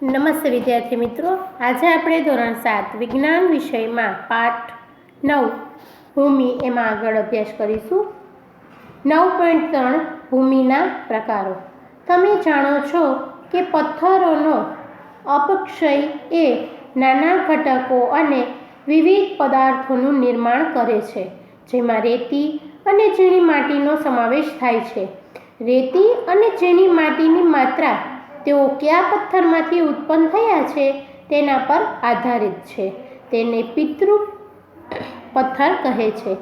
નમસ્તે વિદ્યાર્થી મિત્રો, આજે આપણે ધોરણ 7 વિજ્ઞાન વિષયમાં પાઠ 9 ભૂમિ એમાં આગળ અભ્યાસ કરીશું. 9.3 ભૂમિના પ્રકારો. તમે જાણો છો કે પથ્થરોનો અપક્ષય એ નાના ઘટકો અને વિવિધ પદાર્થોનું નિર્માણ કરે છે, જેમાં રેતી અને ઝીણી માટીનો સમાવેશ થાય છે. રેતી અને ઝીણી માટીની માત્રા તેઓ કયા પથ્થરમાંથી ઉત્પન્ન થયા છે તેના પર આધારિત છે. તેને પિતૃ પથ્થર કહે છે.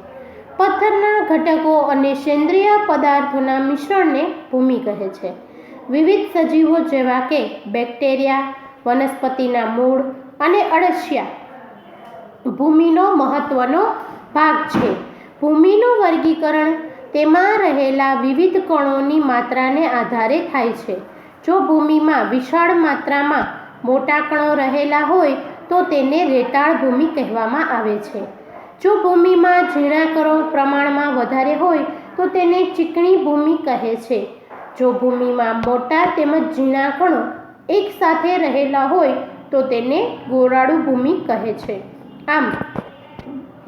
પથ્થરના ઘટકો અને સેન્દ્રિય પદાર્થોના મિશ્રણને ભૂમિ કહે છે. વિવિધ સજીવો જેવા કે બેક્ટેરિયા, વનસ્પતિના મૂળ અને અળસિયા ભૂમિનો મહત્વનો ભાગ છે. ભૂમિનું વર્ગીકરણ તેમાં રહેલા વિવિધ કણોની માત્રાને આધારે થાય છે. જો ભૂમિમાં વિશાળ માત્રામાં મોટા કણો રહેલા હોય તો તેને રેતાળ ભૂમિ કહેવામાં આવે છે. જો ભૂમિમાં ઝીણા કણો પ્રમાણમાં વધારે હોય તો તેને ચીકણી ભૂમિ કહે છે. જો ભૂમિમાં મોટા તેમજ ઝીણા કણો એકસાથે રહેલા હોય તો તેને ગોરાડુ ભૂમિ કહે છે. આમ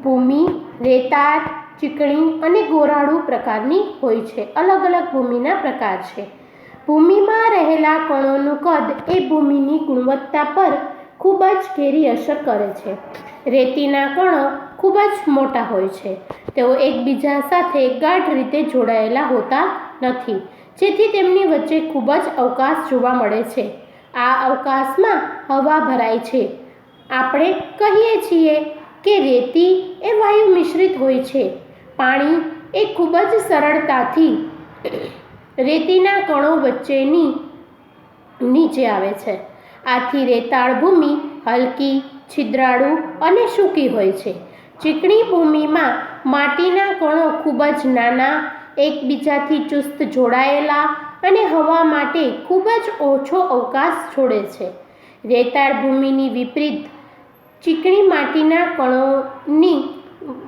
ભૂમિ રેતાળ, ચીકણી અને ગોરાડુ પ્રકારની હોય છે. અલગ અલગ ભૂમિના પ્રકાર છે. ભૂમિમાં રહેલા કણોનું કદ એ ભૂમિની ગુણવત્તા પર ખૂબ જ ઘેરી અસર કરે છે. રેતીના કણો ખૂબ જ મોટા હોય છે. તેઓ એકબીજા સાથે ગાઢ રીતે જોડાયેલા હોતા નથી, જેથી તેમની વચ્ચે ખૂબ જ અવકાશ જોવા મળે છે. આ અવકાશમાં હવા ભરાય છે. આપણે કહીએ છીએ કે રેતી એ વાયુ મિશ્રિત હોય છે. પાણી એ ખૂબ જ સરળતાથી રેતીના કણો વચ્ચેની નીચે આવે છે. આથી રેતાળ ભૂમિ હલકી, છિદ્રાળુ અને સૂકી હોય છે. ચીકણી ભૂમિમાં માટીના કણો ખૂબ જ નાના, એકબીજાથી ચુસ્ત જોડાયેલા અને હવા માટે ખૂબ જ ઓછો અવકાશ છોડે છે. રેતાળ ભૂમિની વિપરીત ચીકણી માટીના કણોની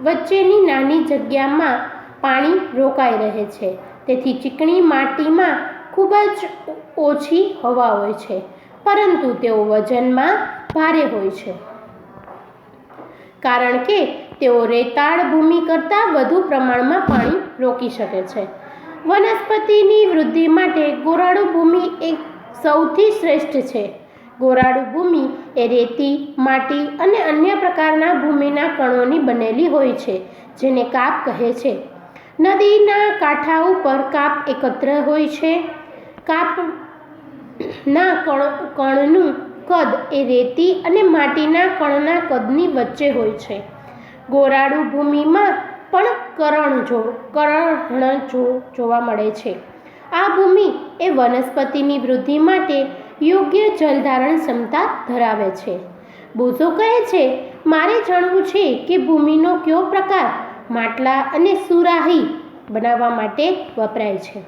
વચ્ચેની નાની જગ્યામાં પાણી રોકાઈ રહે છે. તેથી ચીકણી માટીમાં ખૂબ જ ઓછી હવા હોય છે, પરંતુ તેઓ વજનમાં ભારે હોય છે, કારણ કે તેઓ રેતાળ ભૂમિ કરતાં વધુ પ્રમાણમાં પાણી રોકી શકે છે. વનસ્પતિની વૃદ્ધિ માટે ગોરાડુ ભૂમિ એ સૌથી શ્રેષ્ઠ છે. ગોરાડુ ભૂમિ એ રેતી, માટી અને અન્ય પ્રકારના ભૂમિના કણોની બનેલી હોય છે, જેને કાપ કહે છે. નદીના કાંઠા ઉપર કાપ એકત્ર હોય છે. કાપના કણનું કદ એ રેતી અને માટીના કણના કદની વચ્ચે હોય છે. ગોરાડુ ભૂમિમાં પણ કરણ જોવા મળે છે. આ ભૂમિ એ વનસ્પતિની વૃદ્ધિ માટે યોગ્ય જલધારણ ક્ષમતા ધરાવે છે. બોઝો કહે છે, મારે જાણવું છે કે ભૂમિનો કયો પ્રકાર માટલા અને સુરાહી બનાવવા માટે વપરાય છે.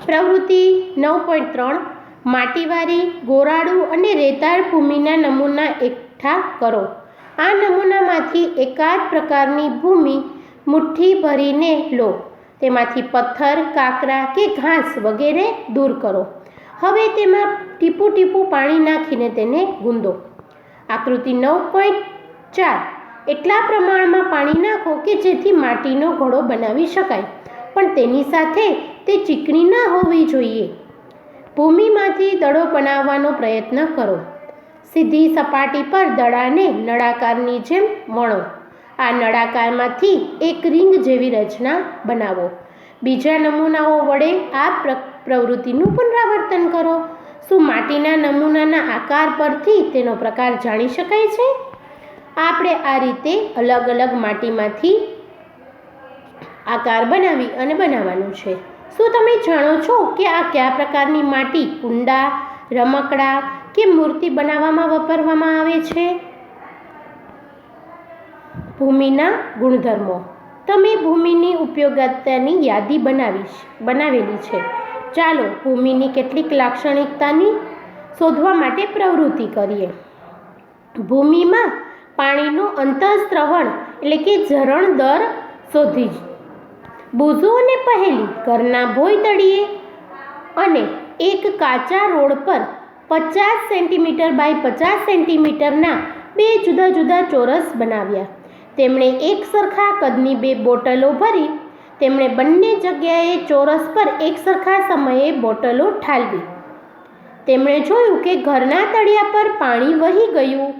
પ્રવૃત્તિ 9.3 માટીવાળી, ગોરાડુ અને રેતાળ ભૂમિના નમૂના એકઠા કરો. આ નમૂનામાંથી એકાદ પ્રકારની ભૂમિ મુઠ્ઠી ભરીને લો. તેમાંથી પથ્થર, કાંકરા કે ઘાસ વગેરે દૂર કરો. હવે તેમાં ટીપું ટીપું પાણી નાખીને તેને ગૂંદો. આકૃતિ 9.4 એટલા પ્રમાણમાં પાણી નાખો કે જેથી માટીનો ઘડો બનાવી શકાય, પણ તેની સાથે તે ચીકણી ન હોવી જોઈએ. ભૂમિમાંથી દડો બનાવવાનો પ્રયત્ન કરો. સીધી સપાટી પર દડાને નળાકારની જેમ વણો. આ નળાકારમાંથી એક રિંગ જેવી રચના બનાવો. બીજા નમૂનાઓ વડે આ પ્રવૃત્તિનું પુનરાવર્તન કરો. શું માટીના નમૂનાના આકાર પરથી તેનો પ્રકાર જાણી શકાય છે? આપણે આ રીતે અલગ અલગ માટીમાંથી આકાર બનાવી અને બનાવવાનું છે. શું તમે જાણો છો કે આ કયા પ્રકારની માટી કુંડા, રમકડા કે મૂર્તિ બનાવવામાં વાપરવામાં આવે છે? ભૂમિના ગુણધર્મો. તમે ભૂમિની ઉપયોગિતાની યાદી બનાવેલી છે. ચાલો ભૂમિની કેટલીક લાક્ષણિકતાની શોધવા માટે પ્રવૃત્તિ કરીએ. ભૂમિમાં પાણીનું અંતઃસ્રવણ એટલે કે ઝરણ દર શોધી. બોઝો અને પહેલી ઘરના ભોંય તળિયે અને એક કાચા રોડ પર 50 સેન્ટીમીટર બાય 50 સેન્ટીમીટરના 2 જુદા જુદા ચોરસ બનાવ્યા. તેમણે એક સરખા કદની 2 બોટલો ભરી. તેમણે બંને જગ્યાએ ચોરસ પર એક સરખા સમયે બોટલો ઠાલવી. તેમણે જોયું કે ઘરના તળિયા પર પાણી વહી ગયું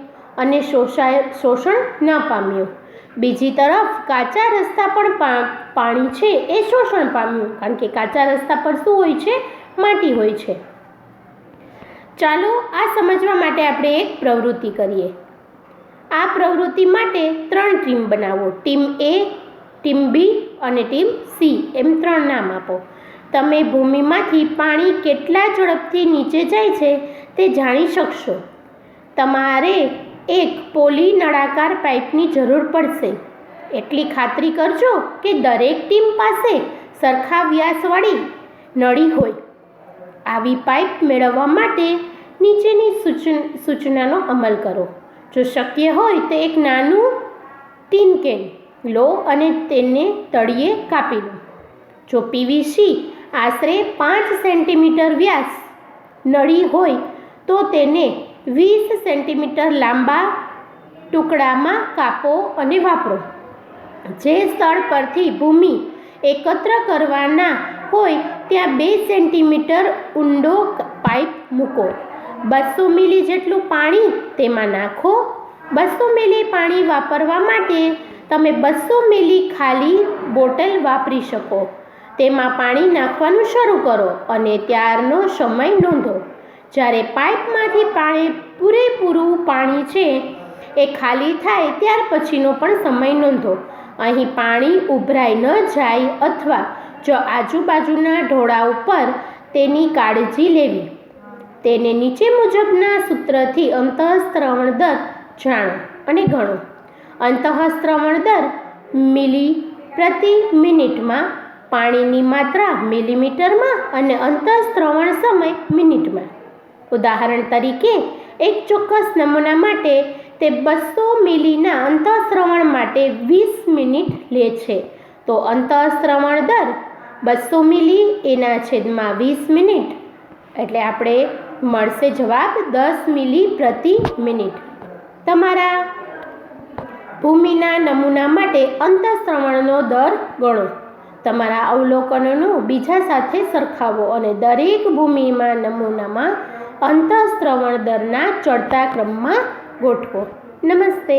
અને શોષણ ન પામ્યું. બીજી તરફ કાચા રસ્તા પર પાણી છે એ શોષણ પામ્યું, કારણ કે કાચા રસ્તા પર શું હોય છે? માટી હોય છે. ચાલો આ સમજવા માટે આપણે એક પ્રવૃત્તિ કરીએ. આ પ્રવૃત્તિ માટે 3 ટીમ બનાવો. ટીમ એ, ટીમ બી અને ટીમ સી એમ 3 નામ આપો. તમે ભૂમિમાંથી પાણી કેટલા ઝડપથી નીચે જાય છે તે જાણી શકશો. તમારે એક પોલી નળાકાર પાઇપની જરૂર પડશે. એટલી ખાતરી કરજો કે દરેક ટીમ પાસે સરખા વ્યાસવાળી નળી હોય. આવી પાઇપ મેળવવા માટે નીચેની સૂચનાનો અમલ કરો. જો શક્ય હોય તો એક નાનું ટીન કેન લો અને તેને તળિયે કાપી લો. જો પીવીસી આશરે 5 સેન્ટીમીટર વ્યાસ નળી હોય તો તેને 20 સેન્ટીમીટર લાંબા ટુકડામાં કાપો અને વાપરો. જે સ્થળ પરથી ભૂમિ એકત્ર કરવાના હોય ત્યાં 2 સેન્ટીમીટર ઊંડો પાઇપ મૂકો. 200 મિલી જેટલું પાણી તેમાં નાખો. 200 મિલી પાણી વાપરવા માટે તમે 200 મિલી ખાલી બોટલ વાપરી શકો. તેમાં પાણી નાખવાનું શરૂ કરો અને ત્યારનો સમય નોંધો. જ્યારે પાઇપમાંથી પૂરેપૂરું પાણી છે એ ખાલી થાય ત્યાર પછીનો પણ સમય નોંધો. અહીં પાણી ઉભરાઈ ન જાય અથવા જો આજુબાજુના ઢોળા ઉપર તેની કાળજી લેવી. તેને નીચે મુજબના સૂત્રથી અંતઃસ્ત્રવણ દર જાણો અને ગણો. અંતઃસ્ત્રવણ દર મિલી પ્રતિ મિનિટમાં, પાણીની માત્રા મિલીમીટરમાં અને અંતઃસ્ત્રવણ સમય મિનિટમાં. ઉદાહરણ તરીકે એક ચોક્કસ નમૂના માટે તે 200 મિલીના અંતઃસ્ત્રવણ માટે 20 મિનિટ લે છે. તો અંતઃસ્ત્રવણ દર 200 મિલી એના છેદમાં 20 મિનિટ, એટલે આપણે મળશે જવાબ 10 મિલી પ્રતિ મિનિટ. તમારા ભૂમિના નમૂના માટે અંતઃસ્ત્રવણનો દર ગણો. તમારા અવલોકનોનો બીજા સાથે સરખાવો અને દરેક ભૂમિમાં નમૂનામાં અંતઃસ્ત્રવણ દરના ચડતા ક્રમમાં ગોઠવો. નમસ્તે.